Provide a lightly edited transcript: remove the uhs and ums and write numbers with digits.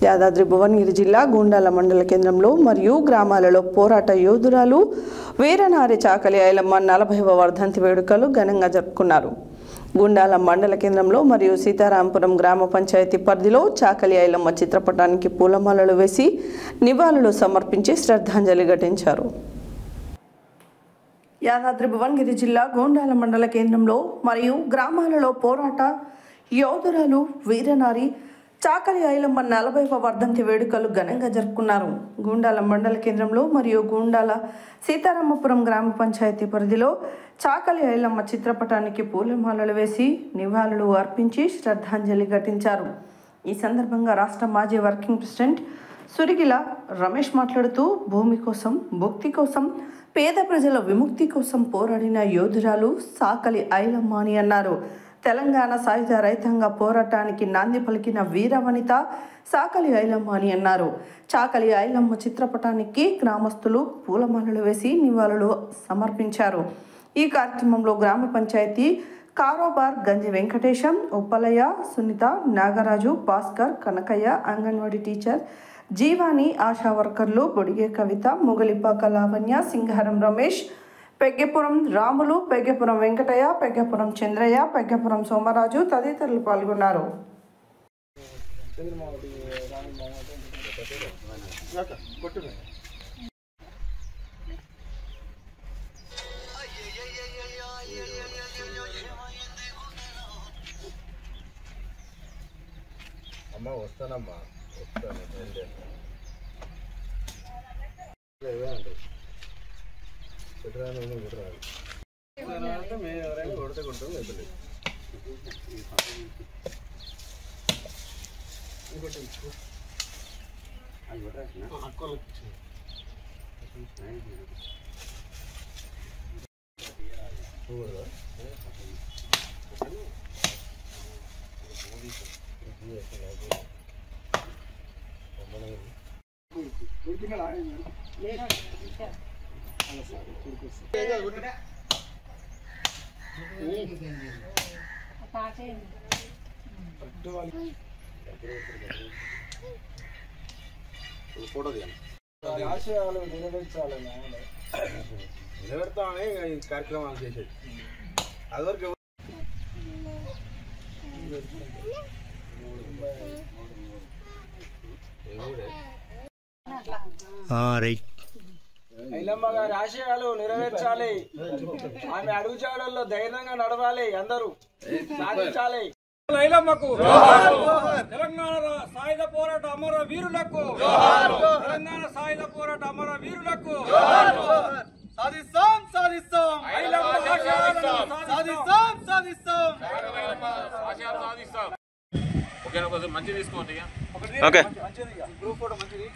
యాదాద్రి భువనగిరి జిల్లా గూండాల మండల కేంద్రంలో మరియు గ్రామాలలో పోరాట యోధురాలు వీరనారి చాకలి ఐలమ్మ 40వ వర్ధంతి వేడుకలు ఘనంగా జరుపుకున్నారు. గూండాల మండల కేంద్రంలో మరియు సీతారాంపురం గ్రామ పంచాయతీ పరిధిలో చాకలి ఐలమ్మ చిత్రపటానికి పూలమాలలు వేసి నివాళులు సమర్పించి శ్రద్ధాంజలి ఘటించారు. యాదాద్రి భువనగిరి జిల్లా గూండాల మండల కేంద్రంలో మరియు గ్రామాలలో పోరాట యోధురాలు వీరనారి చాకలి ఐలమ్మ 40వ వర్ధంతి వేడుకలు ఘనంగా జరుపుకున్నారు. గూండాల మండల కేంద్రంలో మరియు గూండాల సీతారామపురం గ్రామ పంచాయతీ పరిధిలో చాకలి ఐలమ్మ చిత్రపటానికి పూలమాలలు వేసి నివాళులు అర్పించి శ్రద్ధాంజలి ఘటించారు. ఈ సందర్భంగా రాష్ట్ర మాజీ వర్కింగ్ ప్రెసిడెంట్ సురిగిల రమేష్ మాట్లాడుతూ భూమి కోసం, భక్తి కోసం, పేద ప్రజల విముక్తి కోసం పోరాడిన యోధురాలు చాకలి ఐలమ్మ అని అన్నారు. తెలంగాణ సాయుధ రైతాంగ పోరాటానికి నాంది పలికిన వీరవనిత చాకలి ఐలమ్మ అని అన్నారు. చాకలి ఐలమ్మ చిత్రపటానికి గ్రామస్తులు పూలమాలలు వేసి నివాళులు సమర్పించారు. ఈ కార్యక్రమంలో గ్రామ పంచాయతీ కారోబార్ గంజి వెంకటేశం, ఉప్పలయ్య, సునీత, నాగరాజు, భాస్కర్, కనకయ్య, అంగన్వాడీ టీచర్ జీవాని, ఆశా వర్కర్లు బొడిగే కవిత, మొగలిపాక లావణ్య, సింగారం రమేష్, పెగ్గపురం రాములు, పెగ్గపురం వెంకటయ్య, పెగ్గపురం చంద్రయ్య, పెగ్గపురం సోమరాజు తదితరులు పాల్గొన్నారు. అమ్మా వస్తానమ్మా వస్తాను కొడితే కొంటాం ఫోటో ఆశయాలు నిలబెట్టాలని నిలబెడతామని ఈ కార్యక్రమాలు చేసేది అదివరకు ఐలమ్మ గారి ఆశయాలు నెరవేర్చాలి. ఆమె అడుగుజాడల్లో ధైర్యంగా నడవాలి. అందరూ సాధించాలి. ఐలమ్మకు తెలంగాణ సాయుధ పోరాట అమర వీరులకు, తెలంగాణ సాయుధ పోరాట అమర వీరులకు సాధిస్తాం సాధిస్తాం సాధిస్తాం సాధిస్తాం. మంచిది తీసుకోండి. గ్రూప్ ఫోటో మంచిది.